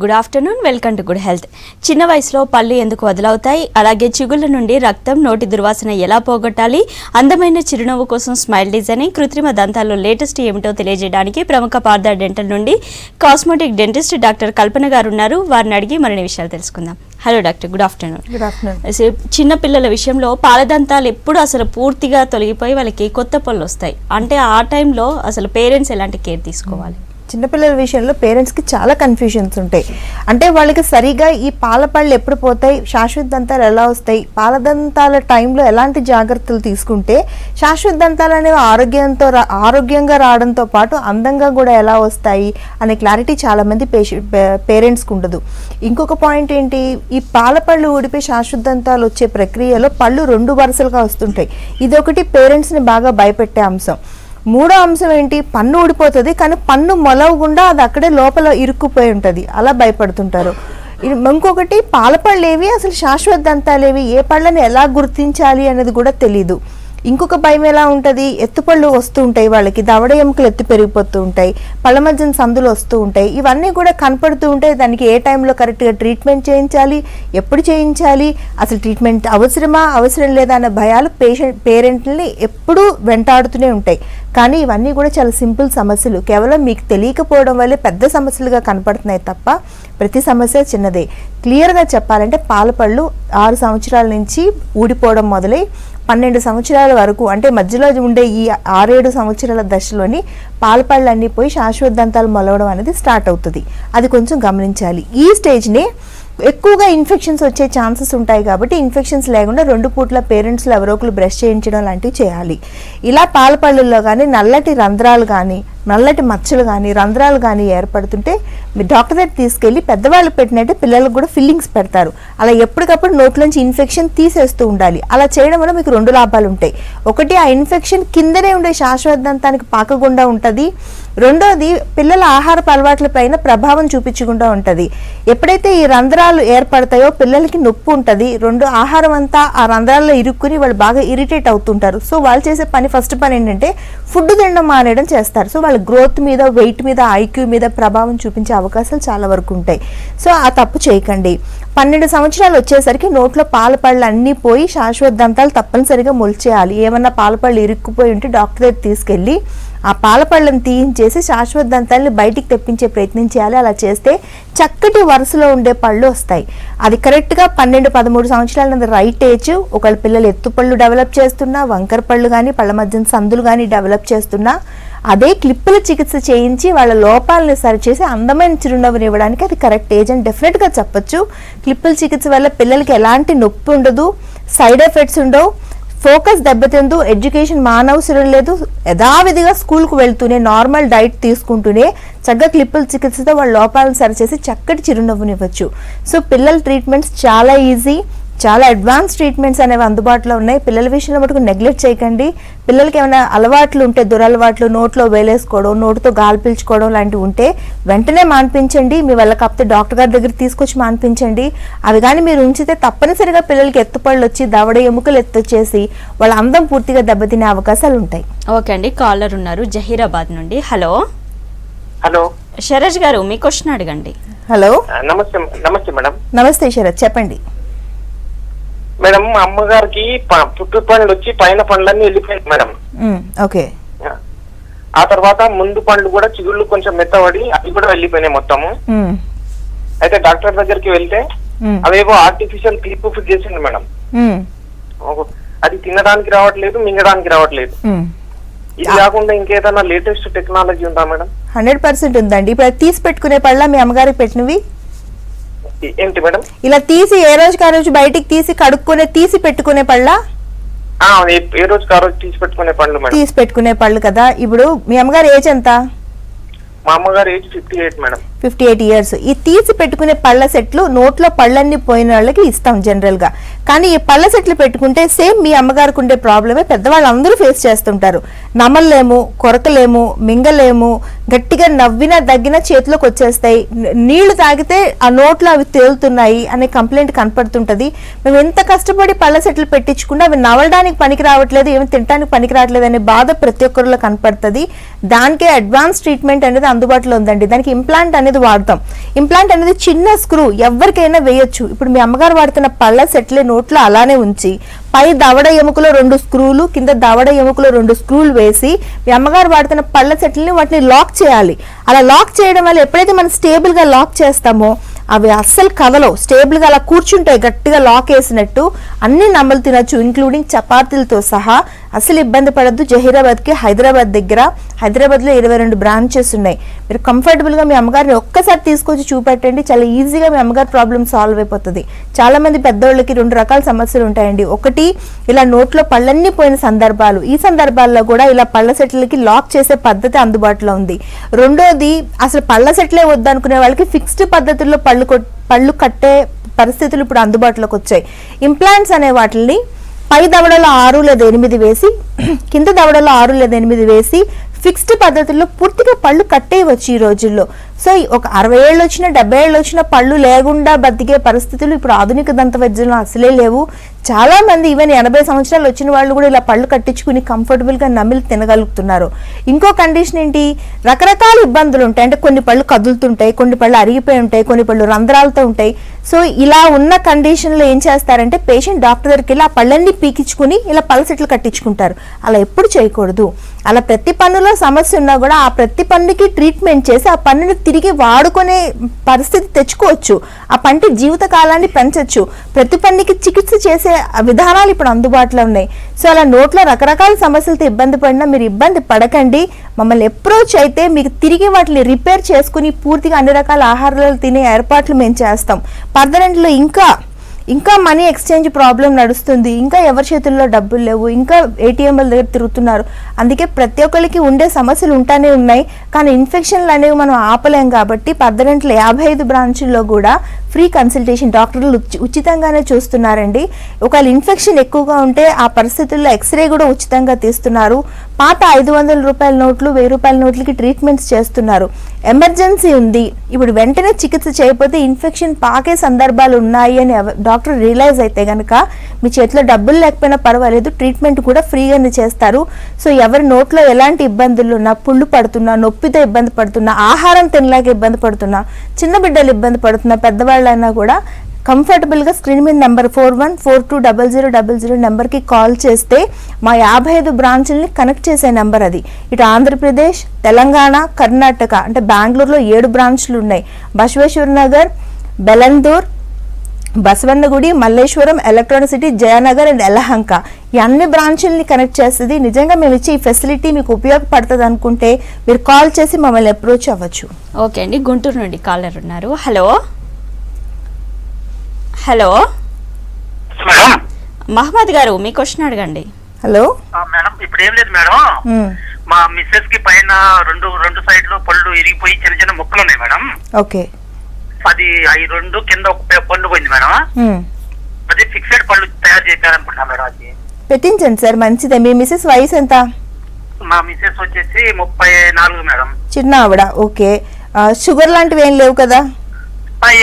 Good afternoon, welcome to good health. చిన్న వయసులో పళ్ళు ఎందుకు వదులవుతాయి, అలాగే చిగుళ్ళ నుండి రక్తం, నోటి దుర్వాసన ఎలా పోగొట్టాలి, అందమైన చిరునవ్వు కోసం స్మైల్ డిజైనింగ్, కృత్రిమ దంతాల్లో లేటెస్ట్ ఏమిటో తెలియజేయడానికి ప్రముఖ పార్థ డెంటల్ నుండి కాస్మెటిక్ డెంటిస్ట్ డాక్టర్ కల్పన గారు ఉన్నారు. వారిని అడిగి మరిన్ని విషయాలు తెలుసుకుందాం. Hello doctor, good afternoon. Good afternoon. చిన్న పిల్లల విషయంలో పాలదంతాలు ఎప్పుడు అసలు పూర్తిగా తొలగిపోయి వాళ్ళకి కొత్త పళ్ళు వస్తాయి అంటే ఆ టైంలో అసలు పేరెంట్స్ ఎలాంటి కేర్ తీసుకోవాలి? చిన్నపిల్లల విషయంలో పేరెంట్స్కి చాలా కన్ఫ్యూషన్స్ ఉంటాయి. అంటే వాళ్ళకి సరిగా ఈ పాల పళ్ళు ఎప్పుడు పోతాయి, శాశ్వత దంతాలు ఎలా వస్తాయి, పాలదంతాల టైంలో ఎలాంటి జాగ్రత్తలు తీసుకుంటే శాశ్వత దంతాలు అనేవి ఆరోగ్యంగా రావడంతో పాటు అందంగా కూడా ఎలా వస్తాయి అనే క్లారిటీ చాలామంది పేరెంట్స్కి ఉండదు. ఇంకొక పాయింట్ ఏంటి, ఈ పాల పళ్ళు ఊడిపోయి శాశ్వత దంతాలు వచ్చే ప్రక్రియలో పళ్ళు 2 వరుసలుగా వస్తుంటాయి. ఇదొకటి పేరెంట్స్ని బాగా భయపెట్టే అంశం. మూడో అంశం ఏంటి, పన్ను ఊడిపోతుంది కానీ పన్ను మొలవకుండా అది అక్కడే లోపల ఇరుక్కుపోయి ఉంటుంది, అలా భయపడుతుంటారు. ఇంకొకటి పాలపళ్ళు ఏవి, అసలు శాశ్వత దంతాలేవి, ఏ పళ్ళని ఎలా గుర్తించాలి అనేది కూడా తెలీదు. ఇంకొక భయం ఎలా ఉంటుంది, ఎత్తుపళ్ళు వస్తూ ఉంటాయి, వాళ్ళకి దవడ ఎముకలు ఎత్తు పెరిగిపోతూ ఉంటాయి, పళ్ళ మధ్యన సందులు వస్తూ ఉంటాయి, ఇవన్నీ కూడా కనపడుతూ ఉంటాయి. దానికి ఏ టైంలో కరెక్ట్గా ట్రీట్మెంట్ చేయించాలి, ఎప్పుడు చేయించాలి, అసలు ట్రీట్మెంట్ అవసరం లేదా అనే భయాలు పేరెంట్ని ఎప్పుడూ వెంటాడుతూనే ఉంటాయి. కానీ ఇవన్నీ కూడా చాలా సింపుల్ సమస్యలు, కేవలం మీకు తెలియకపోవడం వల్లే పెద్ద సమస్యలుగా కనపడుతున్నాయి తప్ప ప్రతి సమస్య చిన్నదే. క్లియర్గా చెప్పాలంటే పాలపళ్ళు 6 సంవత్సరాల నుంచి ఊడిపోవడం మొదలై 12 సంవత్సరాల వరకు, అంటే మధ్యలో ఉండే ఈ 6-7 సంవత్సరాల దశలోని పాలపళ్ళు అన్నీ పోయి శాశ్వత దంతాలు మొలవడం అనేది స్టార్ట్ అవుతుంది. అది కొంచెం గమనించాలి. ఈ స్టేజ్ని ఎక్కువగా ఇన్ఫెక్షన్స్ వచ్చే ఛాన్సెస్ ఉంటాయి కాబట్టి ఇన్ఫెక్షన్స్ లేకుండా 2 పూట్ల పేరెంట్స్లో ఎవరో ఒకరు బ్రష్ చేయించడం లాంటివి చేయాలి. ఇలా పాలపళ్ళల్లో కానీ నల్లటి రంధ్రాలు కానీ నల్లటి మచ్చలు కానీ రంధ్రాలు కానీ ఏర్పడుతుంటే మీరు డాక్టర్ దగ్గర తీసుకెళ్ళి పెద్దవాళ్ళు పెట్టినట్టే పిల్లలకు కూడా ఫిల్లింగ్స్ పెడతారు. అలా ఎప్పటికప్పుడు నోట్లోంచి ఇన్ఫెక్షన్ తీసేస్తూ ఉండాలి. అలా చేయడం వల్ల మీకు 2 లాభాలు ఉంటాయి. ఒకటి, ఆ ఇన్ఫెక్షన్ కిందనే ఉండే శాశ్వత దంతానికి పాకకుండా ఉంటుంది. రెండోది, పిల్లల ఆహారపు అలవాట్ల పైన ప్రభావం చూపించకుండా ఉంటుంది. ఎప్పుడైతే ఈ రంధ్రాలు ఏర్పడతాయో పిల్లలకి నొప్పి ఉంటుంది. ఆహారం అంతా ఆ రంధ్రాల్లో ఇరుక్కుని వాళ్ళు బాగా ఇరిటేట్ అవుతుంటారు. సో వాళ్ళు చేసే ఫస్ట్ పని ఏంటంటే ఫుడ్ తినడం మానేయడం చేస్తారు. సో వాళ్ళ గ్రోత్ మీద, వెయిట్ మీద, ఐక్యూ మీద ప్రభావం చూపించే అవకాశాలు చాలా వరకు ఉంటాయి. సో ఆ తప్పు చేయకండి. 12 సంవత్సరాలు వచ్చేసరికి నోట్లో పాలపళ్ళు అన్నీ పోయి శాశ్వత దంతాలు తప్పనిసరిగా మొలిచేయాలి. ఏమన్నా పాలపళ్ళు ఇరుక్కుపోయి ఉంటే డాక్టర్ దగ్గర తీసుకెళ్ళి ఆ పాలపళ్ళను తీయించేసి శాశ్వత దంతాలని బయటికి తెప్పించే ప్రయత్నం చేయాలి. అలా చేస్తే చక్కటి వరుసలో ఉండే పళ్ళు వస్తాయి. అది కరెక్ట్గా 12-13 సంవత్సరాల రైట్ ఏజ్. ఒకళ్ళ పిల్లలు ఎత్తుపళ్ళు డెవలప్ చేస్తున్నా, వంకర పళ్ళు కానీ పళ్ళ మధ్యన సందులు కానీ డెవలప్ చేస్తున్నా అదే క్లిప్పుల చికిత్స చేయించి వాళ్ళ లోపాలని సరిచేసి అందమైన చిరునవ్వుని ఇవ్వడానికి అది కరెక్ట్ ఏజ్ అని డెఫినెట్గా చెప్పొచ్చు. క్లిప్పుల చికిత్స వల్ల పిల్లలకి ఎలాంటి నొప్పి ఉండదు, సైడ్ ఎఫెక్ట్స్ ఉండవు, ఫోకస్ దెబ్బతిందు, ఎడ్యుకేషన్ మానవసరం లేదు. యథావిధిగా స్కూల్కు వెళ్తూనే నార్మల్ డైట్ తీసుకుంటూనే చక్కగా క్లిప్పుల చికిత్సతో వాళ్ళ లోపాలను సరిచేసి చక్కటి చిరునవ్వునివ్వచ్చు. సో పిల్లల ట్రీట్మెంట్స్ చాలా ఈజీ, చాలా అడ్వాన్స్ ట్రీట్మెంట్స్ అనేవి అందుబాటులో ఉన్నాయి. పిల్లల విషయంలో మటుకు నెగ్లెక్ట్ చేయకండి. పిల్లలకి ఏమైనా అలవాట్లు ఉంటే, దురలవాట్లు, నోట్లో వేలేసుకోవడం, నోటితో గాలి పీల్చుకోవడం లాంటివి ఉంటే వెంటనే మాన్పించండి. మీ వల్ల కాకపోతే డాక్టర్ గారి దగ్గర తీసుకొచ్చి మాన్పించండి. అవి కానీ మీరు ఉంచితే తప్పనిసరిగా పిల్లలకి ఎత్తుపళ్ళు వచ్చి దవడ ఎముకలు ఎత్తొచ్చేసి వాళ్ళ అందం పూర్తిగా దెబ్బతినే అవకాశాలు ఉంటాయి. ఓకే అండి, కాలర్ ఉన్నారు జహీరాబాద్ నుండి. హలో హలో శరజ్ గారు, మీ క్వశ్చన్ అడగండి. హలో, నమస్తే మేడం. నమస్తే శరత్, చెప్పండి. మేడం, మా అమ్మగారికి పుట్టు పండ్లు వచ్చి పైన పండ్లన్నీ వెళ్ళిపోయాయి మేడం. ఓకే. ఆ తర్వాత ముందు పండ్లు కూడా చిగుళ్ళు కొంచెం మెత్తబడి అవి కూడా వెళ్ళిపోయినాయి మొత్తము. అయితే డాక్టర్ దగ్గరికి వెళ్తే అవేవో ఆర్టిఫిషియల్ క్లిప్ ఫిట్ చేసింది మేడం. అది తినడానికి రావట్లేదు, మింగడానికి రావట్లేదు. ఇది కాకుండా ఇంకేదైనా లేటెస్ట్ టెక్నాలజీ ఉందా మేడం? 100% ఉందండి. ఇప్పుడు తీసి పెట్టుకునే పళ్ళ మీ అమ్మగారికి పెట్టినవి ఏంటి మేడం? ఇలా తీసి ఏ రోజుకి ఆ రోజు బయటికి తీసి కడుక్కునే తీసి పెట్టుకునే పళ్ళ? ఏ రోజుకి ఆ రోజు తీసి పెట్టుకునే పళ్ళు మేడం. తీసి పెట్టుకునే పళ్ళు కదా. ఇప్పుడు మీ అమ్మగారు ఏజ్ ఎంత? మా అమ్మగారు ఏజ్ 58 మేడం. 58 ఇయర్స్. ఈ తీసి పెట్టుకునే పళ్ళ సెట్లు నోట్లో పళ్ళన్నీ పోయిన వాళ్ళకి ఇస్తాం జనరల్ గా. కానీ ఈ పళ్ళ సెట్లు పెట్టుకుంటే సేమ్ మీ అమ్మగారికి ఉండే ప్రాబ్లమే పెద్దవాళ్ళు అందరూ ఫేస్ చేస్తుంటారు. నమలలేము, కొరకలేము, మింగలేము, గట్టిగా నవ్వినా దగ్గినా చేతిలోకి వచ్చేస్తాయి, నీళ్లు తాగితే ఆ నోట్లో అవి తేలుతున్నాయి అనే కంప్లైంట్ కనపడుతుంటది. మేము ఎంత కష్టపడి పళ్ళ సెట్లు పెట్టించుకున్నా అవి నవలడానికి పనికి రావట్లేదు, ఏమి తినడానికి పనికి రావట్లేదు అనే బాధ ప్రతి ఒక్కరిలో కనపడుతుంది. దానికే అడ్వాన్స్ ట్రీట్మెంట్ అనేది అందుబాటులో ఉందండి. దానికి ఇంప్లాంట్ అనేది వాడతాం. ఇంప్లాంట్ అనేది చిన్న స్క్రూ, ఎవరికైనా వేయొచ్చు. ఇప్పుడు మీ అమ్మగారు వాడుతున్న పళ్ళ సెట్లే నోట్లో అలానే ఉంచి పై దవడ ఎముకలో 2 స్క్రూలు, కింద దవడ ఎముకలో 2 స్క్రూలు వేసి మీ అమ్మగారు వాడుతున్న పళ్ళ సెట్లని వాటిని లాక్ చేయాలి. అలా లాక్ చేయడం వల్ల ఎప్పుడైతే మనం స్టేబుల్ గా లాక్ చేస్తామో అవి అస్సలు కదలవు, స్టేబుల్ గా అలా కూర్చుంటాయి గట్టిగా లాక్ వేసినట్టు. అన్ని నమ్మలు తినొచ్చు, ఇంక్లూడింగ్ చపాతీలతో సహా. అసలు ఇబ్బంది పడద్దు. జహీరాబాద్కి హైదరాబాద్ దగ్గర, హైదరాబాద్లో 22 బ్రాంచెస్ ఉన్నాయి. మీరు కంఫర్టబుల్గా మీ అమ్మగారిని ఒక్కసారి తీసుకొచ్చి చూపెట్టండి, చాలా ఈజీగా మీ అమ్మగారి ప్రాబ్లమ్ సాల్వ్ అయిపోతుంది. చాలా మంది పెద్దోళ్ళకి 2 రకాల సమస్యలు ఉంటాయండి. ఒకటి ఇలా నోట్లో పళ్ళన్నీ పోయిన సందర్భాలు, ఈ సందర్భాల్లో కూడా ఇలా పళ్ళ సెట్లకి లాక్ చేసే పద్ధతి అందుబాటులో ఉంది. రెండోది అసలు పళ్ళ సెట్లే వద్దనుకునే వాళ్ళకి ఫిక్స్డ్ పద్ధతుల్లో పళ్ళు కట్టే పరిస్థితులు ఇప్పుడు అందుబాటులోకి వచ్చాయి. ఇంప్లాంట్స్ అనే వాటిని పై దవడలో 6 లేదా 8 వేసి, కింద దవడలో 6 లేదా 8 వేసి ఫిక్స్డ్ పద్ధతుల్లో పూర్తిగా పళ్ళు కట్టేయవచ్చు ఈ రోజుల్లో. సో ఒక 60 ఏళ్ళు వచ్చినా 70 ఏళ్ళు వచ్చినా పళ్ళు లేకుండా బతికే పరిస్థితులు ఇప్పుడు ఆధునిక దంత వైద్యంలో అసలే లేవు. చాలా మంది ఈవెన్ 80 సంవత్సరాలు వచ్చిన వాళ్ళు కూడా ఇలా పళ్ళు కట్టించుకుని కంఫర్టబుల్గా నమిలి తినగలుగుతున్నారు. ఇంకో కండిషన్ ఏంటి, రకరకాల ఇబ్బందులు ఉంటాయి. అంటే కొన్ని పళ్ళు కదులుతుంటాయి, కొన్ని పళ్ళు అరిగిపోయి ఉంటాయి, కొన్ని పళ్ళు రంధ్రాలతో ఉంటాయి. సో ఇలా ఉన్న కండిషన్లో ఏం చేస్తారంటే పేషెంట్ డాక్టర్ దగ్గరికి వెళ్ళి ఆ పళ్ళన్నీ పీకించుకుని ఇలా పళ్ళ సెట్లు కట్టించుకుంటారు. అలా ఎప్పుడు చేయకూడదు. అలా ప్రతి పన్నులో సమస్య ఉన్నా కూడా ఆ ప్రతి పన్నుకి ట్రీట్మెంట్ చేసి ఆ పన్నుని తిరిగి వాడుకునే పరిస్థితి తెచ్చుకోవచ్చు. ఆ పంటి జీవిత కాలాన్ని పెంచవచ్చు. ప్రతి పన్నుకి చికిత్స చేసే విధానాలు ఇప్పుడు అందుబాటులో ఉన్నాయి. సో అలా నోట్లో రకరకాల సమస్యలతో ఇబ్బంది పడినా మీరు ఇబ్బంది పడకండి. మమ్మల్ని అప్రోచ్ అయితే మీకు తిరిగి వాటిని రిపేర్ చేసుకుని పూర్తిగా అన్ని రకాల ఆహారాలు తినే ఏర్పాట్లు మేము చేస్తాం. పర్మనెంట్లో ఇంకా మనీ ఎక్స్చేంజ్ ప్రాబ్లం నడుస్తుంది, ఇంకా ఎవరి చేతుల్లో డబ్బులు లేవు, ఇంకా ఏటీఎంల దగ్గర తిరుగుతున్నారు. అందుకే ప్రతి ఒక్కరికి ఉండే సమస్యలు ఉంటానే ఉన్నాయి. కానీ ఇన్ఫెక్షన్లు అనేవి మనం ఆపలేం కాబట్టి పర్మనెంట్లో 55 బ్రాంచుల్లో కూడా ఫ్రీ కన్సల్టేషన్ డాక్టర్లు ఉచితంగానే చూస్తున్నారండి. ఒకవేళ ఇన్ఫెక్షన్ ఎక్కువగా ఉంటే ఆ పరిస్థితుల్లో ఎక్స్రే కూడా ఉచితంగా తీస్తున్నారు. పాత 500 రూపాయల నోట్లు 1000 రూపాయల నోట్లకి ట్రీట్మెంట్స్ చేస్తున్నారు. ఎమర్జెన్సీ ఉంది, ఇప్పుడు వెంటనే చికిత్స చేయకపోతే ఇన్ఫెక్షన్ పాకే సందర్భాలు ఉన్నాయి అని డాక్టర్ రియలైజ్ అయితే కనుక మీ చేతిలో డబ్బులు లేకపోయినా పర్వాలేదు, ట్రీట్మెంట్ కూడా ఫ్రీగానే చేస్తారు. సో ఎవరి నోట్లో ఎలాంటి ఇబ్బందులు ఉన్నా, పుళ్ళు పడుతున్నా, నొప్పితో ఇబ్బంది పడుతున్నా, ఆహారం తినలేక ఇబ్బంది పడుతున్నా, చిన్న బిడ్డలు ఇబ్బంది పడుతున్నా, పెద్దవాళ్ళైనా కూడా కంఫర్టబుల్గా స్క్రీన్ మీద నెంబర్ 41420000 నెంబర్కి కాల్ చేస్తే మా 55 బ్రాంచుల్ని కనెక్ట్ చేసే నెంబర్ అది. ఇటు ఆంధ్రప్రదేశ్, తెలంగాణ, కర్ణాటక అంటే బెంగళూరులో 7 బ్రాంచ్లు ఉన్నాయి. Basaveshwara Nagar, Bellandur, Basavanagudi, Malleshwaram, electronic city, Jayanagar and Yelahanka ఈ అన్ని బ్రాంచుల్ని కనెక్ట్ చేస్తుంది. నిజంగా మేము ఇచ్చే ఈ ఫెసిలిటీ మీకు ఉపయోగపడుతుంది అనుకుంటే మీరు కాల్ చేసి మమ్మల్ని అప్రోచ్ అవ్వచ్చు. ఓకే అండి, గుంటూరు నుండి కాలర్ ఉన్నారు. హలో హలో మహమ్మద్ గారు, మీ క్వశ్చన్ అడగండి. హలో మేడం, ఇప్పుడు ఏం లేదు మేడం, మా మిస్సెస్ కి పైన రెండు సైడ్ లో పళ్ళు ఇరిగిపోయి చిన్న చిన్న ముక్కలు ఉన్నాయి మేడం. ఓకే, అది అవి 2 కింద ఒక పళ్ళు పోయింది మేడం. అది ఫిక్సెడ్ పళ్ళు తయారు చేశారనుకుంటా మేడం. అది పెట్టించండి సార్, మంచిదే. మీ మిసెస్ వయసు ఎంత? మా మిస్సెస్ వచ్చేసి 34 మేడం. చిన్న ఆవిడ. ఓకే, షుగర్ లాంటివి ఏం లేవు కదా?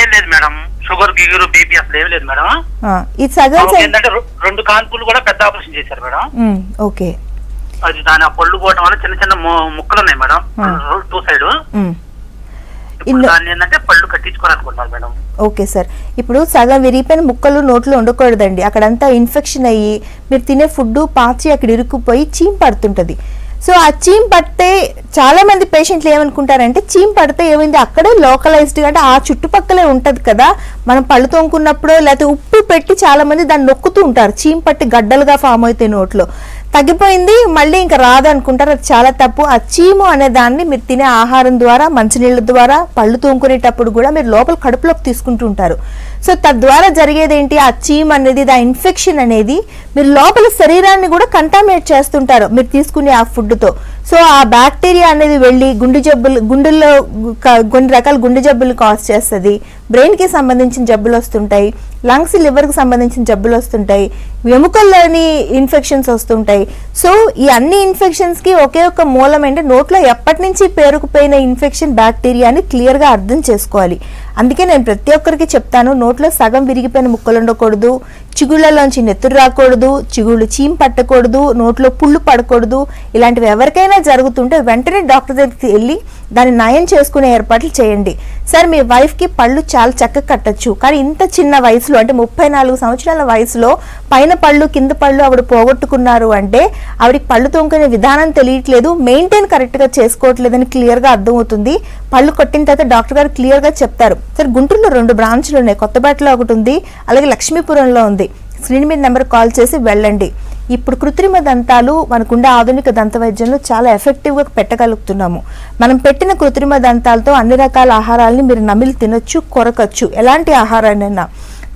ఏం లేదు మేడం, షుగర్ గిగురు బీపీ అసలు ఏం లేదు మేడం. ఇది సగం ఏంటంటే 2 కాన్పులు కూడా పెద్ద ఆపరేషన్ చేశారు మేడం. ఓకే, అది దాని పళ్ళు పోవడం వల్ల చిన్న చిన్న ముక్కలు ఉన్నాయి మేడం 2 సైడ్. దాన్ని ఏంటంటే పళ్ళు కట్టించుకోవాలనుకుంటున్నారు మేడం. ఓకే సార్, ఇప్పుడు సగం విరిగిపోయిన ముక్కలు నోట్లో ఉండకూడదండి. అక్కడంతా ఇన్ఫెక్షన్ అయ్యి మీరు తినే ఫుడ్ పాచి అక్కడ ఇరుక్కుపోయి చీమ్ పడుతుంటది. సో ఆ చీమ్ పడితే చాలా మంది పేషెంట్లు ఏమనుకుంటారంటే చీమ్ పడితే ఏమైంది అక్కడే లోకలైజ్డ్గా అంటే ఆ చుట్టుపక్కలే ఉంటది కదా, మనం పళ్ళు తోముకున్నప్పుడు లేకపోతే ఉప్పు పెట్టి చాలా మంది దాన్ని నొక్కుతూ ఉంటారు, చీమ్ పట్టి గడ్డలుగా ఫామ్ అవుతాయి నోట్లో, తగ్గిపోయింది మళ్ళీ ఇంకా రాదు అనుకుంటారు. అది చాలా తప్పు. ఆ చీము అనే దాన్ని మీరు తినే ఆహారం ద్వారా, మంచినీళ్ళ ద్వారా, పళ్ళు తోముకునేటప్పుడు కూడా మీరు లోపల కడుపులోకి తీసుకుంటూ ఉంటారు. సో తద్వారా జరిగేది ఏంటి, ఆ చీమ్ అనేది, ఆ ఇన్ఫెక్షన్ అనేది మీరు లోపల శరీరాన్ని కూడా కంటామినేట్ చేస్తుంటారు మీరు తీసుకునే ఆ ఫుడ్తో. సో ఆ బ్యాక్టీరియా అనేది వెళ్ళి గుండెల్లో కొన్ని రకాల గుండె జబ్బులు కాజ్ చేస్తుంది, బ్రెయిన్కి సంబంధించిన జబ్బులు వస్తుంటాయి, లంగ్స్ లివర్కి సంబంధించిన జబ్బులు వస్తుంటాయి, ఎముకల్లోని ఇన్ఫెక్షన్స్ వస్తుంటాయి. సో ఈ అన్ని ఇన్ఫెక్షన్స్కి ఒకే ఒక మూలం అంటే నోట్లో ఎప్పటి నుంచి పేరుకుపోయిన ఇన్ఫెక్షన్ బ్యాక్టీరియా అని క్లియర్గా అర్థం చేసుకోవాలి. అందుకే నేను ప్రతి ఒక్కరికి చెప్తాను, నోట్లో సగం విరిగిపోయిన ముక్కలు ఉండకూడదు, చిగుళ్ళలోంచి నెత్తురు రాకూడదు, చిగుళ్ళు చీమ్ పట్టకూడదు, నోట్లో పుళ్ళు పడకూడదు. ఇలాంటివి ఎవరికైనా జరుగుతుంటే వెంటనే డాక్టర్ దగ్గరికి వెళ్ళి దాన్ని నయం చేసుకునే ఏర్పాట్లు చేయండి. సార్ మీ వైఫ్కి పళ్ళు చాలా చక్కగా కట్టచ్చు, కానీ ఇంత చిన్న వయసులో అంటే 34 సంవత్సరాల వయసులో పైన పళ్ళు కింద పళ్ళు ఆవిడ పోగొట్టుకున్నారు అంటే ఆవిడకి పళ్ళు తోముకునే విధానం తెలియట్లేదు, మెయింటైన్ కరెక్ట్గా చేసుకోవట్లేదని క్లియర్గా అర్థమవుతుంది. పళ్ళు కొట్టిన తర్వాత డాక్టర్ గారు క్లియర్గా చెప్తారు. సార్ గుంటూరులో 2 బ్రాంచ్లు ఉన్నాయి, కొత్తపేటలో ఒకటి ఉంది, అలాగే లక్ష్మీపురంలో ఉంది. స్క్రీన్ మీద నెంబర్ కాల్ చేసి వెళ్ళండి. ఇప్పుడు కృత్రిమ దంతాలు మనకుండే ఆధునిక దంత వైద్యంలో చాలా ఎఫెక్టివ్గా పెట్టగలుగుతున్నాము. మనం పెట్టిన కృత్రిమ దంతాలతో అన్ని రకాల ఆహారాలని మీరు నమిలి తినొచ్చు, కొరకచ్చు, ఎలాంటి ఆహారాన్నైనా.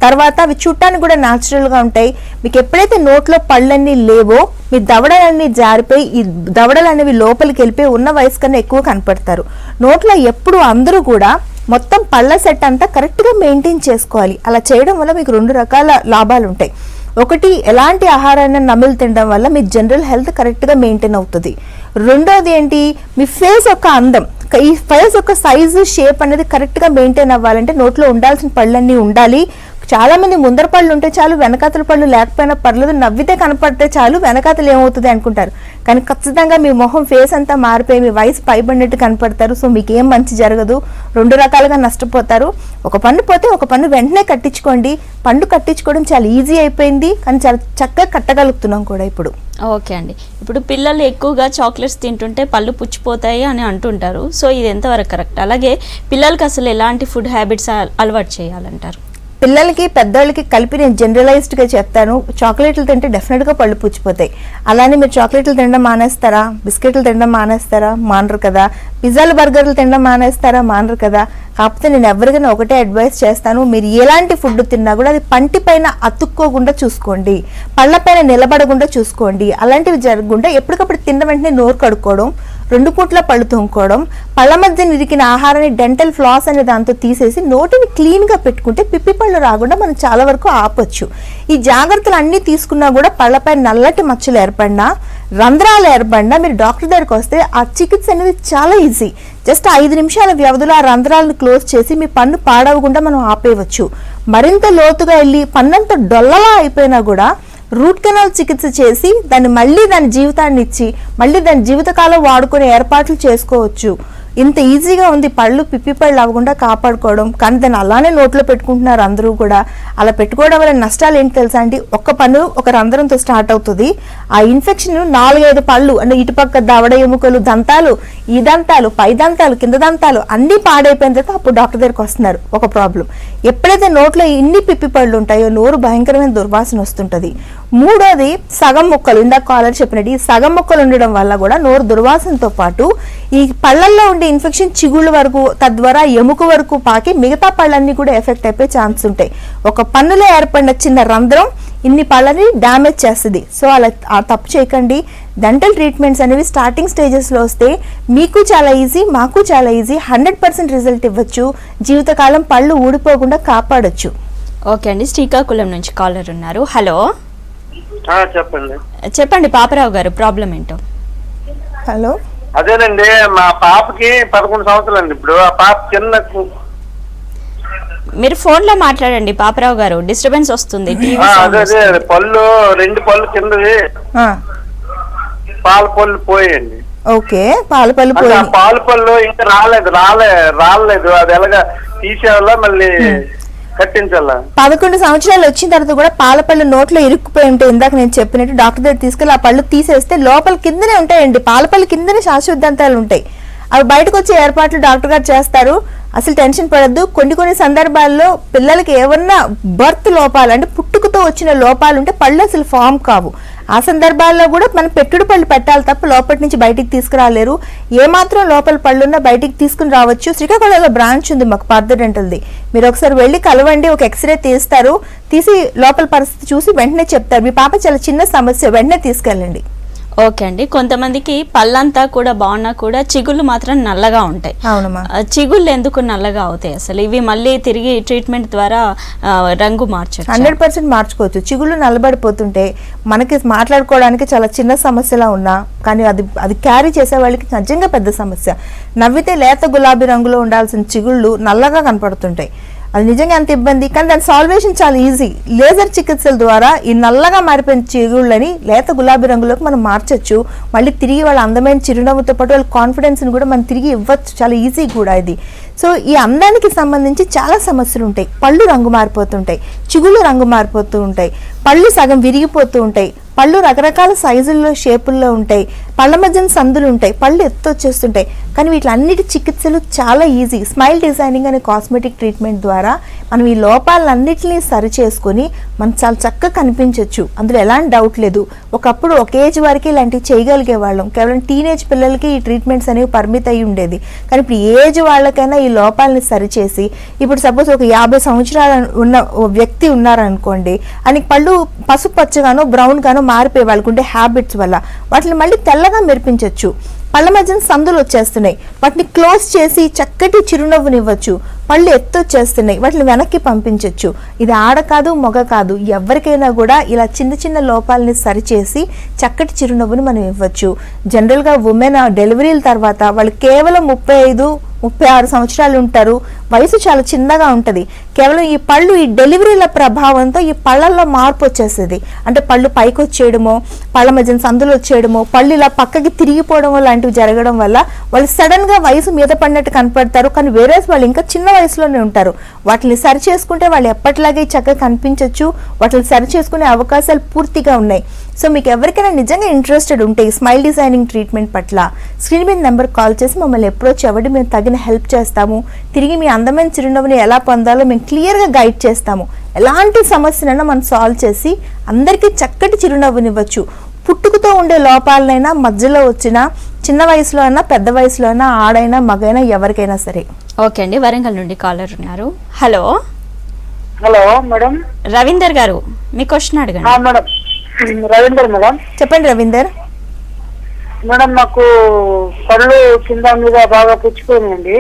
తర్వాత అవి చూడటానికి కూడా న్యాచురల్గా ఉంటాయి. మీకు ఎప్పుడైతే నోట్లో పళ్ళన్నీ లేవో మీ దవడలన్నీ జారిపోయి ఈ దవడలు అనేవి లోపలికి వెళ్ళిపోయి ఉన్న వయసు కన్నా ఎక్కువ కనపడతారు. నోట్లో ఎప్పుడు అందరూ కూడా మొత్తం పళ్ళ సెట్ అంతా కరెక్ట్గా మెయింటైన్ చేసుకోవాలి. అలా చేయడం వల్ల మీకు 2 రకాల లాభాలు ఉంటాయి. ఒకటి, ఎలాంటి ఆహారాన్ని నమిలి తినడం వల్ల మీ జనరల్ హెల్త్ కరెక్ట్గా మెయింటైన్ అవుతుంది. రెండోది ఏంటి, మీ ఫేస్ యొక్క అందం, ఈ ఫేస్ యొక్క సైజు షేప్ అనేది కరెక్ట్గా మెయింటైన్ అవ్వాలంటే నోట్లో ఉండాల్సిన పళ్ళన్నీ ఉండాలి. చాలా మంది ముందర పళ్ళు ఉంటే చాలు, వెనకాతల పళ్ళు లేకపోయినా పర్లేదు, నవ్వితే కనపడితే చాలు, వెనకాతలు ఏమవుతుంది అనుకుంటారు. కానీ ఖచ్చితంగా మీ మొహం ఫేస్ అంతా మారిపోయి మీ వయసు పైబడినట్టు కనపడతారు. సో మీకు ఏం మంచి జరగదు, 2 రకాలుగా నష్టపోతారు. ఒక పన్ను పోతే ఒక పన్ను వెంటనే కట్టించుకోండి. పన్ను కట్టించుకోవడం చాలా ఈజీ అయిపోయింది, కానీ చాలా చక్కగా కట్టగలుగుతున్నాం కూడా ఇప్పుడు. ఓకే అండి, ఇప్పుడు పిల్లలు ఎక్కువగా చాక్లెట్స్ తింటుంటే పళ్ళు పుచ్చిపోతాయి అని అంటుంటారు. సో ఇది ఎంతవరకు కరెక్ట్? అలాగే పిల్లలకి అసలు ఎలాంటి ఫుడ్ హ్యాబిట్స్ అలవాటు చేయాలంటారు? పిల్లలకి పెద్దవాళ్ళకి కలిపి నేను జనరలైజ్డ్గా చెప్తాను. చాక్లెట్లు తింటే డెఫినెట్గా పళ్ళు పుచ్చిపోతాయి. అలానే మీరు చాక్లెట్లు తినడం మానేస్తారా, బిస్కెట్లు తినడం మానేస్తారా? మానరు కదా. పిజ్జాలు బర్గర్లు తినడం మానేస్తారా? మానరు కదా. కాకపోతే నేను ఎవరికైనా ఒకటే అడ్వైస్ చేస్తాను, మీరు ఎలాంటి ఫుడ్ తిన్నా కూడా అది పంటి పైన అతుక్కోకుండా చూసుకోండి, పళ్ళ పైన నిలబడకుండా చూసుకోండి. అలాంటివి జరగకుండా ఎప్పటికప్పుడు తిన్న వెంటనే నోరు కడుక్కోవడం, 2 పూట్ల పళ్ళు తోముకోవడం, పళ్ళ మధ్య నిరికిన ఆహారాన్ని డెంటల్ ఫ్లాస్ అనే దాంతో తీసేసి నోటిని క్లీన్గా పెట్టుకుంటే పిప్పి పళ్ళు రాకుండా మనం చాలా వరకు ఆపొచ్చు. ఈ జాగ్రత్తలు అన్నీ తీసుకున్నా కూడా పళ్ళపై నల్లటి మచ్చలు ఏర్పడినా, రంధ్రాలు ఏర్పడినా మీరు డాక్టర్ దగ్గరికి వస్తే ఆ చికిత్స అనేది చాలా ఈజీ. జస్ట్ 5 నిమిషాల వ్యవధిలో ఆ రంధ్రాలను క్లోజ్ చేసి మీ పన్ను పాడవకుండా మనం ఆపేయవచ్చు. మరింత లోతుగా వెళ్ళి పన్నంత డొల్లలా అయిపోయినా కూడా రూట్ కెనాల్ చికిత్స చేసి దాని జీవితాన్ని ఇచ్చి మళ్ళీ దాని జీవితకాలం వాడుకునే ఏర్పాట్లు చేసుకోవచ్చు. ఇంత ఈజీగా ఉంది పళ్ళు పిప్పి పళ్ళు అవ్వకుండా కాపాడుకోవడం. కానీ దాన్ని అలానే నోట్లో పెట్టుకుంటున్నారు అందరూ కూడా. అలా పెట్టుకోవడం వల్ల నష్టాలు ఏంటి తెలుసా అండి? ఒక్క పన్ను ఒక రంధ్రంతో స్టార్ట్ అవుతుంది. ఆ ఇన్ఫెక్షన్ 4-5 పళ్ళు అంటే ఇటుపక్క దవడ ఎముకలు, దంతాలు, ఈ దంతాలు, పై దంతాలు, కింద దంతాలు అన్నీ పాడైపోయిన తర్వాత అప్పుడు డాక్టర్ దగ్గరికి వస్తున్నారు. ఒక ప్రాబ్లం, ఎప్పుడైతే నోట్లో ఇన్ని పిప్పి పళ్ళు ఉంటాయో నోరు భయంకరమైన దుర్వాసన వస్తుంటుంది. మూడోది సగం ముక్కలు, ఇందాక కాలర్ చెప్పినట్టు ఈ సగం ముక్కలు ఉండడం వల్ల కూడా నోరు దుర్వాసనతో పాటు ఈ పళ్ళల్లో ఉండే ఇన్ఫెక్షన్ చిగుళ్ళ వరకు, తద్వారా ఎముక వరకు పాకి మిగతా పళ్ళన్నీ కూడా ఎఫెక్ట్ అయిపోయే ఛాన్స్ ఉంటాయి. ఒక పన్నులో ఏర్పడిన చిన్న రంధ్రం ఇన్ని పళ్ళని డ్యామేజ్ చేస్తుంది. సో అలా తప్పు చేయకండి. డెంటల్ ట్రీట్మెంట్స్ అనేవి స్టార్టింగ్ స్టేజెస్లో వస్తే మీకు చాలా ఈజీ, మాకు చాలా ఈజీ, 100% రిజల్ట్ ఇవ్వచ్చు. జీవితకాలం పళ్ళు ఊడిపోకుండా కాపాడొచ్చు. ఓకే అండి, శ్రీకాకుళం నుంచి కాలర్ ఉన్నారు. హలో చెప్పండి పాపరావు గారు, ప్రాబ్లం ఏంటో. హలో, అదేనండి, మా పాపకి 11 సంవత్సరాలు అండి. ఇప్పుడు ఆ పాప చిన్న మీరు ఫోన్ లో మాట్లాడండి పాపరావు గారు, డిస్టర్బెన్స్ వస్తుంది. అదే పళ్ళు 2 పళ్ళు కిందవి పాల పళ్ళు పోయండి. ఓకే, పాల పళ్ళు పోయి పాల పళ్ళు ఇంకా రాలేదు. అది ఎలాగా తీసేవాళ్ళ మళ్ళీ కట్టించాలా? 11 సంవత్సరాలు వచ్చిన తర్వాత కూడా పాల పళ్ళు నోట్లో ఇరుక్కుపోయి ఉంటాయి. ఇందాక నేను చెప్పినట్టు డాక్టర్ దగ్గర తీసుకెళ్ళి ఆ పళ్ళు తీసేస్తే లోపల కిందనే ఉంటాయండి. పాల పళ్ళు కిందనే శాశ్వత దంతాలు ఉంటాయి. అవి బయటకు వచ్చే ఏర్పాట్లు డాక్టర్ గారు చేస్తారు. అసలు టెన్షన్ పడద్దు. కొన్ని సందర్భాల్లో పిల్లలకి ఏమన్నా బర్త్ లోపాలు అంటే పుట్టుకతో వచ్చిన లోపాలు ఉంటే పళ్ళు అసలు ఫామ్ కావు. ఆ సందర్భాల్లో కూడా మనం పెట్టుడు పళ్ళు పెట్టాలి తప్ప లోపటి నుంచి బయటికి తీసుకురాలేరు. ఏమాత్రం లోపల పళ్ళున్నా బయటికి తీసుకుని రావచ్చు. శ్రీకాకుళంలో బ్రాంచ్ ఉంది మాకు పార్థ డెంటల్ది. మీరు ఒకసారి వెళ్ళి కలవండి, ఒక ఎక్స్రే తీస్తారు. తీసి లోపల పరిస్థితి చూసి వెంటనే చెప్తారు. మీ పాప చాలా చిన్న సమస్య, వెంటనే తీసుకెళ్ళండి. ఓకే అండి, కొంతమందికి పళ్ళంతా కూడా బాగున్నా కూడా చిగుళ్ళు మాత్రం నల్లగా ఉంటాయి. అవునమ్మా, చిగుళ్ళు ఎందుకు నల్లగా అవుతాయి అసలు? ఇవి మళ్ళీ తిరిగి ట్రీట్మెంట్ ద్వారా రంగు మార్చచ్చు? 100% మార్చుకోవచ్చు. చిగుళ్ళు నల్లబడిపోతుంటే మనకి మాట్లాడుకోవడానికి చాలా చిన్న సమస్యలా ఉన్నా కానీ అది క్యారీ చేసే వాళ్ళకి నిజంగా పెద్ద సమస్య. నవ్వితే లేత గులాబీ రంగులో ఉండాల్సిన చిగుళ్ళు నల్లగా కనపడుతుంటాయి. అది నిజంగా ఎంత ఇబ్బంది, కానీ దాని సాల్వేషన్ చాలా ఈజీ. లేజర్ చికిత్సల ద్వారా ఈ నల్లగా మారిపోయిన చిగుళ్ళని లేత గులాబీ రంగులోకి మనం మార్చొచ్చు. మళ్ళీ తిరిగి వాళ్ళ అందమైన చిరునవ్వుతో పాటు వాళ్ళ కాన్ఫిడెన్స్ని కూడా మనం తిరిగి ఇవ్వచ్చు. చాలా ఈజీ కూడా ఇది. సో ఈ అందానికి సంబంధించి చాలా సమస్యలు ఉంటాయి. పళ్ళు రంగు మారిపోతుంటాయి, చిగుళ్ళు రంగు మారిపోతూ ఉంటాయి, పళ్ళు సగం విరిగిపోతూ ఉంటాయి, పళ్ళు రకరకాల సైజుల్లో షేపుల్లో ఉంటాయి, పళ్ళ మధ్యన సందులు ఉంటాయి, పళ్ళు ఎత్తు వచ్చేస్తుంటాయి. కానీ వీటిలన్నిటి చికిత్సలు చాలా ఈజీ. స్మైల్ డిజైనింగ్ అనే కాస్మెటిక్ ట్రీట్మెంట్ ద్వారా మనం ఈ లోపాలన్నింటినీ సరి చేసుకొని మనం చాలా చక్కగా కనిపించవచ్చు. అందులో ఎలాంటి డౌట్ లేదు. ఒకప్పుడు ఒక ఏజ్ వరకు ఇలాంటివి చేయగలిగే వాళ్ళం. కేవలం టీనేజ్ పిల్లలకి ఈ ట్రీట్మెంట్స్ అనేవి పరిమిత అయి ఉండేది. కానీ ఇప్పుడు ఏజ్ వాళ్ళకైనా ఈ లోపాలని సరిచేసి, ఇప్పుడు సపోజ్ ఒక 50 సంవత్సరాలు ఉన్న వ్యక్తి ఉన్నారనుకోండి, ఆయనకి పళ్ళు పసుపు పచ్చగానో బ్రౌన్ గానో మారిపోయే వాళ్ళకు ఉండే హ్యాబిట్స్ వల్ల వాటిని మళ్ళీ తెల్లగా మెరిపించవచ్చు. పళ్ళ మధ్యన సందులు వచ్చేస్తున్నాయి, వాటిని క్లోజ్ చేసి చక్కటి చిరునవ్వునివ్వచ్చు. పళ్ళు ఎత్తు వచ్చేస్తున్నాయి, వాటిని వెనక్కి పంపించవచ్చు. ఇది ఆడ కాదు మగ కాదు, ఎవరికైనా కూడా ఇలా చిన్న చిన్న లోపాలని సరిచేసి చక్కటి చిరునవ్వుని మనం ఇవ్వచ్చు. జనరల్గా ఉమెన్ డెలివరీల తర్వాత వాళ్ళు కేవలం 35-36 సంవత్సరాలు ఉంటారు. వయసు చాలా చిన్నగా ఉంటుంది. కేవలం ఈ పళ్ళు ఈ డెలివరీల ప్రభావంతో ఈ పళ్ళల్లో మార్పు వచ్చేస్తుంది. అంటే పళ్ళు పైకి వచ్చేయడమో, పళ్ళ మధ్యన సందులు వచ్చేయడమో, పళ్ళు ఇలా పక్కకి తిరిగిపోవడమో లాంటివి జరగడం వల్ల వాళ్ళు సడన్గా వయసు మీద పడినట్టు కనపడతారు. కానీ వేరే వాళ్ళు ఇంకా చిన్న వయసులోనే ఉంటారు. వాటిని సరి చేసుకుంటే వాళ్ళు ఎప్పటిలాగే చక్కగా కనిపించవచ్చు. వాటిని సరి చేసుకునే అవకాశాలు పూర్తిగా ఉన్నాయి. సో మీకు ఎవరికైనా నిజంగా ఇంట్రెస్టెడ్ ఉంటే ఈ స్మైల్ డిజైనింగ్ ట్రీట్మెంట్ పట్ల స్క్రీన్ మీద నెంబర్ కాల్ చేసి మమ్మల్ని అప్రోచ్ అవ్వండి. మేము తగిన హెల్ప్ చేస్తాము. తిరిగి మీ అందమైన చిరునవ్వుని ఎలా పొందాలో మేము క్లియర్గా గైడ్ చేస్తాము. ఎలాంటి సమస్యనైనా మనం సాల్వ్ చేసి అందరికీ చక్కటి చిరునవ్వునివ్వచ్చు. పుట్టుకతో ఉండే లోపాలనైనా మధ్యలో వచ్చినా, చిన్న వయసులో అయినా పెద్ద వయసులో అయినా, ఆడైనా మగైనా ఎవరికైనా సరే. ఓకే అండి, వరంగల్ నుండి కాలర్ ఉన్నారు. Hello hello madam. Ravinder garu, మీ క్వశ్చన్ అడగండి. Madam Ravinder madam. చెప్పండి రవీందర్. మేడం నాకు పళ్ళు కింద మీద బాగా పుచ్చిపోయినాయండి.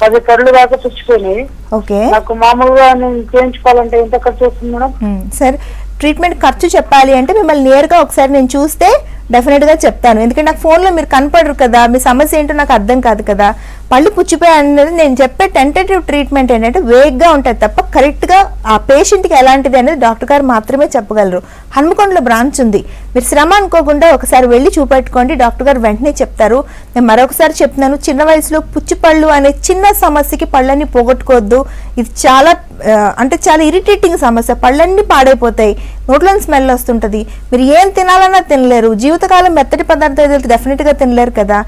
10 పళ్ళు దాకా పుచ్చిపోయినాయి. ఓకే, నాకు మామూలుగా నేను చేయించుకోవాలంటే ఎంత ఖర్చు వస్తుంది మేడం? సార్ ట్రీట్మెంట్ ఖర్చు చెప్పాలి అంటే మిమ్మల్ని నేరుగా ఒకసారి నేను చూస్తే డెఫినెట్గా చెప్తాను. ఎందుకంటే నాకు ఫోన్లో మీరు కనపడరు కదా, మీ సమస్య ఏంటో నాకు అర్థం కాదు కదా. పళ్ళు పుచ్చిపోయి అనేది నేను చెప్పే టెంటేటివ్ ట్రీట్మెంట్ ఏంటంటే వేగ్గా ఉంటుంది తప్ప కరెక్ట్గా ఆ పేషెంట్కి ఎలాంటిది అనేది డాక్టర్ గారు మాత్రమే చెప్పగలరు. హన్మకొండలో బ్రాంచ్ ఉంది. మీరు శ్రమ అనుకోకుండా ఒకసారి వెళ్ళి చూపెట్టుకోండి, డాక్టర్ గారు వెంటనే చెప్తారు. నేను మరొకసారి చెప్తున్నాను, చిన్న వయసులో పుచ్చిపళ్ళు అనే చిన్న సమస్యకి పళ్ళన్నీ పోగొట్టుకోవద్దు. ఇది చాలా అంటే చాలా ఇరిటేటింగ్ సమస్య. పళ్ళన్నీ పాడైపోతాయి, నోట్లో స్మెల్ వస్తుంటుంది, మీరు ఏం తినాలన్నా తినలేరు, జీవితకాలం మెత్తటి పదార్థాలు డెఫినెట్గా తినలేరు కదా.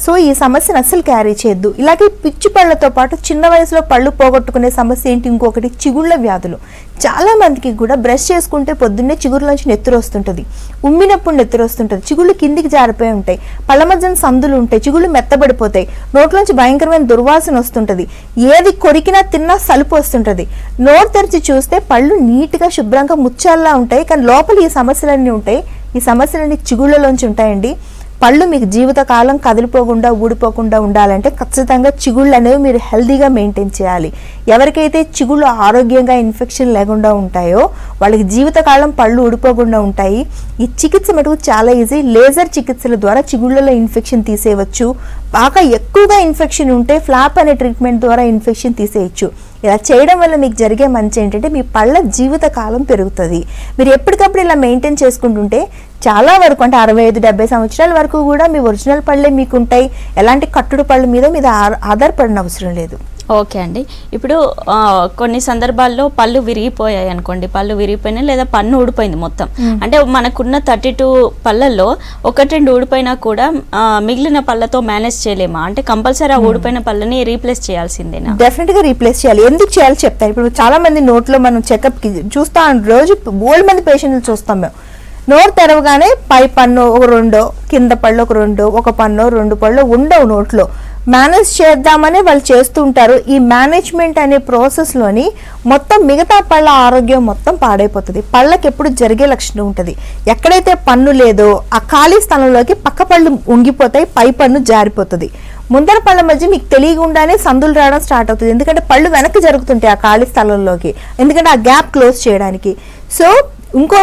సో ఈ సమస్యను అస్సలు క్యారీ చేయొద్దు. ఇలాగే పిచ్చి పళ్ళతో పాటు చిన్న వయసులో పళ్ళు పోగొట్టుకునే సమస్య ఏంటి, ఇంకొకటి చిగుళ్ళ వ్యాధులు. చాలా మందికి కూడా బ్రష్ చేసుకుంటే పొద్దున్నే చిగురులోంచి నెత్తురు వస్తుంటుంది, ఉమ్మినప్పుడు నెత్తురు వస్తుంటుంది, చిగుళ్ళు కిందికి జారిపోయి ఉంటాయి, పళ్ళ మధ్యన సందులు ఉంటాయి, చిగుళ్ళు మెత్తబడిపోతాయి, నోట్లోంచి భయంకరమైన దుర్వాసన వస్తుంటుంది, ఏది కొరికినా తిన్నా సలుపు వస్తుంటుంది. నోరు తెరిచి చూస్తే పళ్ళు నీట్గా శుభ్రంగా ముచ్చాల్లా ఉంటాయి, కానీ లోపల ఈ సమస్యలన్నీ ఉంటాయి. ఈ సమస్యలన్నీ చిగుళ్ళలోంచి ఉంటాయండి. పళ్ళు మీకు జీవితకాలం కదిలిపోకుండా ఊడిపోకుండా ఉండాలంటే ఖచ్చితంగా చిగుళ్ళు అనేవి మీరు హెల్దీగా మెయింటైన్ చేయాలి. ఎవరికైతే చిగుళ్ళు ఆరోగ్యంగా ఇన్ఫెక్షన్ లేకుండా ఉంటాయో వాళ్ళకి జీవితకాలం పళ్ళు ఊడిపోకుండా ఉంటాయి. ఈ చికిత్స మటుకు చాలా ఈజీ. లేజర్ చికిత్సల ద్వారా చిగుళ్ళలో ఇన్ఫెక్షన్ తీసేయవచ్చు. బాగా ఎక్కువగా ఇన్ఫెక్షన్ ఉంటే ఫ్లాప్ అనే ట్రీట్మెంట్ ద్వారా ఇన్ఫెక్షన్ తీసేయచ్చు. ఇలా చేయడం వల్ల మీకు జరిగే మంచి ఏంటంటే మీ పళ్ళ జీవితకాలం పెరుగుతుంది. మీరు ఎప్పటికప్పుడు ఇలా మెయింటైన్ చేసుకుంటుంటే చాలా వరకు అంటే 65-70 సంవత్సరాల వరకు కూడా మీ ఒరిజినల్ పళ్ళే మీకు ఉంటాయి. ఎలాంటి కట్టుడు పళ్ళ మీద ఆధారపడిన అవసరం లేదు. ఓకే అండి, ఇప్పుడు కొన్ని సందర్భాల్లో పళ్ళు విరిగిపోయాయి అనుకోండి, పళ్ళు విరిగిపోయినాయి లేదా పన్ను ఊడిపోయింది మొత్తం, అంటే మనకున్న 32 పళ్ళల్లో 1-2 ఊడిపోయినా కూడా మిగిలిన పళ్ళతో మేనేజ్ చేయలేమా? అంటే కంపల్సరీ ఆ ఊడిపోయిన పళ్ళని రీప్లేస్ చేయాల్సిందేనా? డెఫినెట్ గా రీప్లేస్ చేయాలి. ఎందుకు చేయాలో చెప్తాను. ఇప్పుడు చాలా మంది నోట్లో మనం చెకప్ కి చూస్తాం, రోజు బోల్డ్ మంది పేషెంట్లు చూస్తాం. మేము నోరు తెరవగానే పై పన్ను ఒక 2, కింద పళ్ళు ఒక 2, ఒక పన్ను 2 పళ్ళు ఉండవు నోట్లో. మేనేజ్ చేద్దామని వాళ్ళు చేస్తూ ఉంటారు. ఈ మేనేజ్మెంట్ అనే ప్రాసెస్లోని మొత్తం మిగతా పళ్ళ ఆరోగ్యం మొత్తం పాడైపోతుంది. పళ్ళకి ఎప్పుడు జరిగే లక్షణం ఉంటుంది. ఎక్కడైతే పన్ను లేదో ఆ ఖాళీ స్థలంలోకి పక్క పళ్ళు ఉంగిపోతాయి, పై పన్ను జారిపోతుంది. ముందర పళ్ళ మధ్య మీకు తెలియకుండానే సందులు రావడం స్టార్ట్ అవుతుంది. ఎందుకంటే పళ్ళు వెనక్కి జరుగుతుంటాయి ఆ ఖాళీ స్థలంలోకి, ఎందుకంటే ఆ గ్యాప్ క్లోజ్ చేయడానికి. సో ఇంకో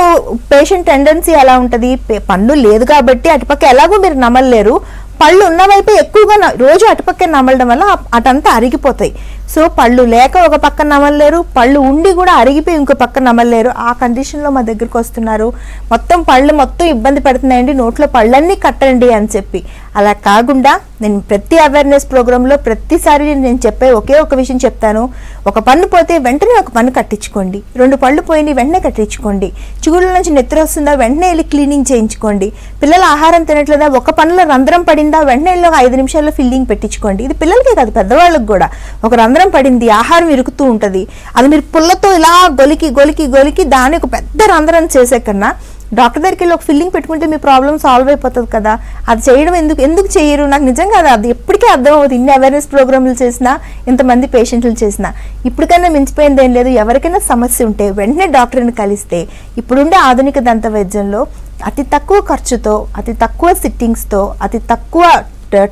పేషెంట్ టెండెన్సీ ఎలా ఉంటుంది, పన్ను లేదు కాబట్టి అటుపక్క ఎలాగో మీరు నమలలేరు, పళ్ళు ఉన్న వైపు ఎక్కువగా రోజు అటుపక్క నమలడం వల్ల అటంతా అరిగిపోతాయి. సో పళ్ళు లేక ఒక పక్క నమలలేరు, పళ్ళు ఉండి కూడా అరిగిపోయి ఇంకో పక్క నమలలేరు. ఆ కండిషన్లో మా దగ్గరికి వస్తున్నారు. మొత్తం పళ్ళు మొత్తం ఇబ్బంది పెడుతున్నాయండి, నోట్లో పళ్ళన్నీ కట్టండి అని చెప్పి. అలా కాకుండా నేను ప్రతి అవేర్నెస్ ప్రోగ్రాంలో ప్రతిసారి నేను చెప్పే ఒకే ఒక విషయం చెప్తాను. ఒక పన్ను పోతే వెంటనే ఒక పన్ను కట్టించుకోండి, 2 పళ్ళు పోయి వెంటనే కట్టించుకోండి, చిగుళ్ళ నుంచి నెత్తురు వస్తుందా వెంటనే వెళ్ళి క్లీనింగ్ చేయించుకోండి, పిల్లలు ఆహారం తినట్లేదా ఒక పన్నులో రంధ్రం పడిందా వెంటనే 5 నిమిషాల్లో ఫిల్లింగ్ పెట్టించుకోండి. ఇది పిల్లలకే కాదు పెద్దవాళ్ళకి కూడా. ఒక రంధ్రం పడింది, ఆహారం ఇరుకుతూ ఉంటుంది, అది మీరు పుల్లతో ఇలా గొలికి గొలికి గొలికి దాన్ని ఒక పెద్ద రంధ్రం చేసే కన్నా డాక్టర్ దగ్గరికి వెళ్ళి ఒక ఫిల్లింగ్ పెట్టుకుంటే మీ ప్రాబ్లం సాల్వ్ అయిపోతుంది కదా. అది చేయడం ఎందుకు చేయరు? నాకు నిజంగా అది ఎప్పటికీ అర్థం అవుతుంది. ఇన్ని అవేర్నెస్ ప్రోగ్రాంలు చేసినా, ఇంతమంది పేషెంట్లు చేసినా. ఇప్పటికైనా మించిపోయింది ఏం లేదు. ఎవరికైనా సమస్య ఉంటే వెంటనే డాక్టర్ని కలిస్తే ఇప్పుడుండే ఆధునిక దంత వైద్యంలో అతి తక్కువ ఖర్చుతో, అతి తక్కువ సిట్టింగ్స్తో, అతి తక్కువ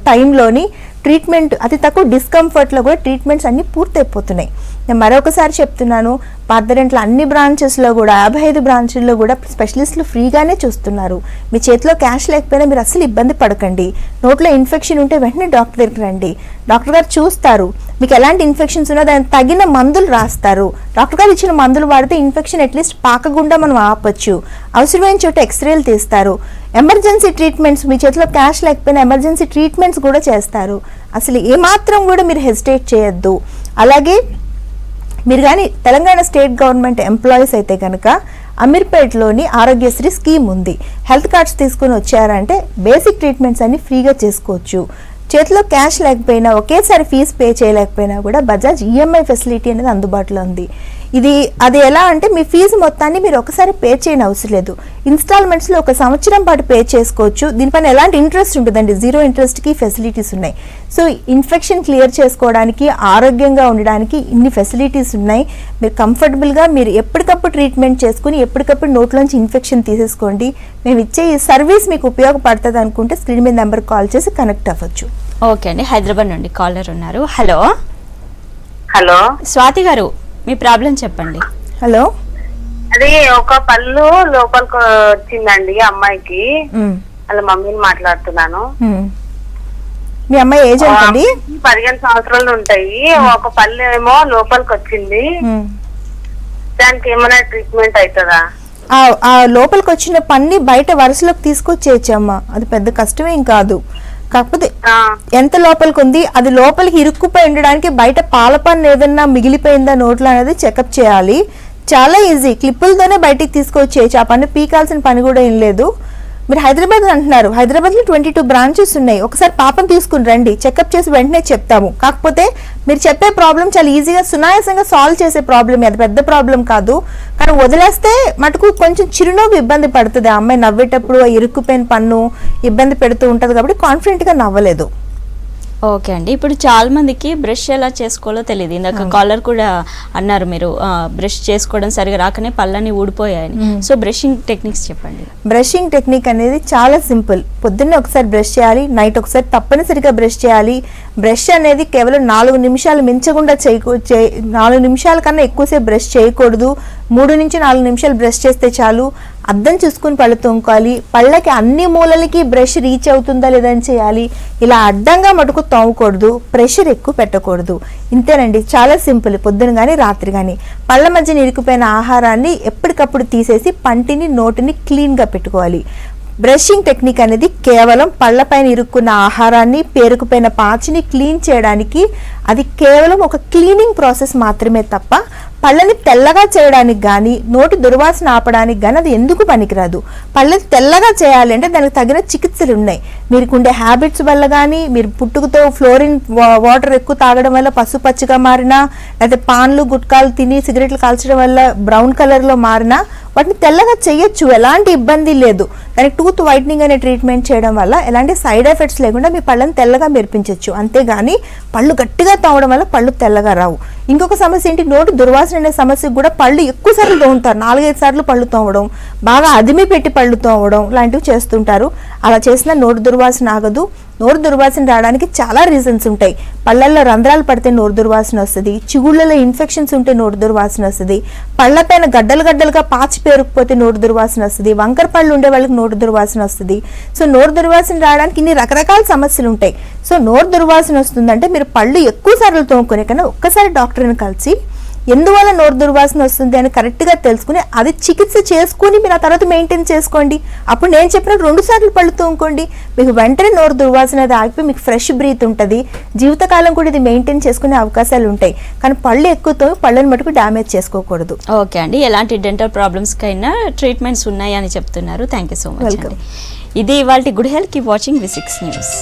టైంలోని ట్రీట్మెంట్, అతి తక్కువ డిస్కంఫర్ట్లో కూడా ట్రీట్మెంట్స్ అన్నీ పూర్తయిపోతున్నాయి. నేను మరొకసారి చెప్తున్నాను, పాతరెంట్ల అన్ని బ్రాంచెస్లో కూడా 55 బ్రాంచుల్లో కూడా స్పెషలిస్టులు ఫ్రీగానే చూస్తున్నారు. మీ చేతిలో క్యాష్ లేకపోయినా మీరు అసలు ఇబ్బంది పడకండి. నోట్లో ఇన్ఫెక్షన్ ఉంటే వెంటనే డాక్టర్ దగ్గరికి రండి. డాక్టర్ గారు చూస్తారు, మీకు ఎలాంటి ఇన్ఫెక్షన్స్ ఉన్నా దానికి తగిన మందులు రాస్తారు. డాక్టర్ గారు ఇచ్చిన మందులు వాడితే ఇన్ఫెక్షన్ అట్లీస్ట్ పాకకుండా మనం ఆపచ్చు. అవసరమైన చోట ఎక్స్రేలు తీస్తారు. ఎమర్జెన్సీ ట్రీట్మెంట్స్, మీ చేతిలో క్యాష్ లేకపోయినా ఎమర్జెన్సీ ట్రీట్మెంట్స్ కూడా చేస్తారు. అసలు ఏమాత్రం కూడా మీరు హెసిటేట్ చేయొద్దు. అలాగే మీరు కానీ తెలంగాణ స్టేట్ గవర్నమెంట్ ఎంప్లాయీస్ అయితే కనుక అమీర్పేట్లోని ఆరోగ్యశ్రీ స్కీమ్ ఉంది. హెల్త్ కార్డ్స్ తీసుకుని వచ్చారంటే బేసిక్ ట్రీట్మెంట్స్ అన్ని ఫ్రీగా చేసుకోవచ్చు. చేతిలో క్యాష్ లేకపోయినా, ఒకేసారి ఫీజు పే చేయలేకపోయినా కూడా బజాజ్ ఈఎంఐ ఫెసిలిటీ అనేది అందుబాటులో ఉంది. అది ఎలా అంటే మీ ఫీజు మొత్తాన్ని మీరు ఒకసారి పే చేయని అవసరం లేదు. ఇన్స్టాల్మెంట్స్లో 1 సంవత్సరం పాటు పే చేసుకోవచ్చు. దీనిపైన ఎలాంటి ఇంట్రెస్ట్ ఉంటుందండి, 0 ఇంట్రెస్ట్కి ఫెసిలిటీస్ ఉన్నాయి. సో ఇన్ఫెక్షన్ క్లియర్ చేసుకోవడానికి, ఆరోగ్యంగా ఉండడానికి ఇన్ని ఫెసిలిటీస్ ఉన్నాయి. మీరు కంఫర్టబుల్గా మీరు ఎప్పటికప్పుడు ట్రీట్మెంట్ చేసుకుని ఎప్పటికప్పుడు నోట్లోంచి ఇన్ఫెక్షన్ తీసేసుకోండి. మేము ఇచ్చే ఈ సర్వీస్ మీకు ఉపయోగపడుతుంది అనుకుంటే స్క్రీన్ మీద నెంబర్ కాల్ చేసి కనెక్ట్ అవ్వచ్చు. ఓకే అండి, హైదరాబాద్ నుండి కాలర్ ఉన్నారు. హలో హలో స్వాతి గారు, మీ ప్రాబ్లం చెప్పండి. హలో, అది ఒక పళ్ళు లోపలికి వచ్చిందండి అమ్మాయికి. వాళ్ళ మమ్మీని మాట్లాడుతున్నాను. మీ అమ్మాయి ఏజ్ ఎంతండి? 15 సంవత్సరాలు ఉంటాయి. ఒక పళ్ళు ఏమో లోపలికి వచ్చింది, దానికి ఏమైనా ట్రీట్మెంట్ అవుతుందా? ఆ లోపలికి వచ్చిన పన్ని బయట వరుసలోకి తీసుకొచ్చేయచ్చమ్మా, అది పెద్ద కష్టమేం కాదు. కాకపోతే ఎంత లోపలికి ఉంది, అది లోపలికి ఇరుక్కుపోయి ఉండడానికి బయట పాల పన్ను ఏదన్నా మిగిలిపోయిందా నోట్లో అనేది చెకప్ చేయాలి. చాలా ఈజీ, క్లిప్పులతోనే బయటికి తీసుకొచ్చేయచ్చు. ఆ పన్ను పీకాల్సిన పని కూడా ఏం లేదు. మీరు హైదరాబాద్ అంటున్నారు, హైదరాబాద్లో 22 బ్రాంచెస్ ఉన్నాయి. ఒకసారి పాపం తీసుకుని రండి, చెకప్ చేసి వెంటనే చెప్తాము. కాకపోతే మీరు చెప్పే ప్రాబ్లం చాలా ఈజీగా సునాయాసంగా సాల్వ్ చేసే ప్రాబ్లమే, అది పెద్ద ప్రాబ్లం కాదు. కానీ వదిలేస్తే మటుకు కొంచెం చిరునవ్వు ఇబ్బంది పడుతుంది. ఆ అమ్మాయి నవ్వేటప్పుడు ఇరుక్కుపోయిన పన్ను ఇబ్బంది పెడుతూ ఉంటుంది కాబట్టి కాన్ఫిడెంట్గా నవ్వలేదు. ఓకే అండి, ఇప్పుడు చాలా మందికి బ్రష్ ఎలా చేసుకోవాలో తెలియదు. ఇందాక కాలర్ కూడా అన్నారు, మీరు బ్రష్ చేసుకోవడం సరిగా రాకనే పళ్ళని ఊడిపోయాయని. సో బ్రషింగ్ టెక్నిక్స్ చెప్పండి. బ్రషింగ్ టెక్నిక్ అనేది చాలా సింపుల్. పొద్దున్నే ఒకసారి బ్రష్ చేయాలి, నైట్ ఒకసారి తప్పనిసరిగా బ్రష్ చేయాలి. బ్రష్ అనేది కేవలం 4 నిమిషాలు మించకుండా 4 నిమిషాల కన్నా ఎక్కువసేపు బ్రష్ చేయకూడదు. 3 నుంచి 4 నిమిషాలు బ్రష్ చేస్తే చాలు. అద్దం చూసుకుని పళ్ళు తోముకోవాలి. పళ్ళకి అన్ని మూలలకి బ్రష్ రీచ్ అవుతుందా లేదని చేయాలి. ఇలా అడ్డంగా మటుకు తోమకూడదు, ప్రెషర్ ఎక్కువ పెట్టకూడదు. ఇంతేనండి, చాలా సింపుల్. పొద్దున కానీ రాత్రి కానీ పళ్ళ మధ్యన ఇరుకుపోయిన ఆహారాన్ని ఎప్పటికప్పుడు తీసేసి పంటిని నోటిని క్లీన్గా పెట్టుకోవాలి. బ్రషింగ్ టెక్నిక్ అనేది కేవలం పళ్ళపైన ఇరుక్కున్న ఆహారాన్ని, పేరుకుపోయిన పాచిని క్లీన్ చేయడానికి, అది కేవలం ఒక క్లీనింగ్ ప్రాసెస్ మాత్రమే తప్ప పళ్ళని తెల్లగా చేయడానికి కానీ, నోటి దుర్వాసన ఆపడానికి కానీ అది ఎందుకు పనికిరాదు. పళ్ళని తెల్లగా చేయాలి అంటే దానికి తగిన చికిత్సలు ఉన్నాయి. మీకు ఉండే హ్యాబిట్స్ వల్ల కానీ, మీరు పుట్టుకతో ఫ్లోరిన్ వాటర్ ఎక్కువ తాగడం వల్ల పసుపచ్చిగా మారినా, లేకపోతే పాన్లు గుట్కాలు తిని సిగరెట్లు కాల్చడం వల్ల బ్రౌన్ కలర్లో మారినా వాటిని తెల్లగా చేయొచ్చు, ఎలాంటి ఇబ్బంది లేదు. దానికి టూత్ వైట్నింగ్ అనే ట్రీట్మెంట్ చేయడం వల్ల ఎలాంటి సైడ్ ఎఫెక్ట్స్ లేకుండా మీ పళ్ళని తెల్లగా మెరిపించవచ్చు. అంతేగాని పళ్ళు గట్టిగా తోమడం వల్ల పళ్ళు తెల్లగా రావు. ఇంకొక సమస్య ఏంటి, నోటి దుర్వాసన అనే సమస్యకు కూడా పళ్ళు ఎక్కువ సార్లు తోముతారు. 4-5 సార్లు పళ్ళు తోమడం, బాగా అదిమి పెట్టి పళ్ళు తోమడం లాంటివి చేస్తుంటారు. అలా చేసినా నోటి దుర్వాసన ఆగదు. నోరు దుర్వాసన రావడానికి చాలా రీజన్స్ ఉంటాయి. పళ్ళల్లో రంధ్రాలు పడితే నోరు దుర్వాసన వస్తుంది, చిగుళ్ళలో ఇన్ఫెక్షన్స్ ఉంటే నోరు దుర్వాసన వస్తుంది, పళ్ళపైన గడ్డలుగా పాచి పేరుకుపోతే నోరు దుర్వాసన వస్తుంది, వంకర పళ్ళు ఉండే వాళ్ళకి నోరు దుర్వాసన వస్తుంది. సో నోరు దుర్వాసన రావడానికి ఇన్ని రకరకాల సమస్యలు ఉంటాయి. సో నోరు దుర్వాసన వస్తుందంటే మీరు పళ్ళు ఎక్కువ సార్లు తోముకునే కన్నా ఒక్కసారి డాక్టర్ని కలిసి ఎందువల్ల నోరు దుర్వాసన వస్తుంది అని కరెక్ట్గా తెలుసుకుని అది చికిత్స చేసుకుని మీరు ఆ తర్వాత మెయింటైన్ చేసుకోండి. అప్పుడు నేను చెప్పిన 2 సార్లు పళ్ళు తోముకోండి, మీకు వెంటనే నోరు దుర్వాసన అది ఆగిపోయి మీకు ఫ్రెష్ బ్రీత్ ఉంటుంది. జీవితకాలం కూడా ఇది మెయింటైన్ చేసుకునే అవకాశాలు ఉంటాయి. కానీ పళ్ళు ఎక్కువ తోమి పళ్ళని మటుకు డ్యామేజ్ చేసుకోకూడదు. ఓకే అండి, ఎలాంటి డెంటల్ ప్రాబ్లమ్స్కైనా ట్రీట్మెంట్స్ ఉన్నాయని చెప్తున్నారు. థ్యాంక్ యూ సో మచ్ అండి. ఇది ఇవాళ good health. Keep watching V6 news.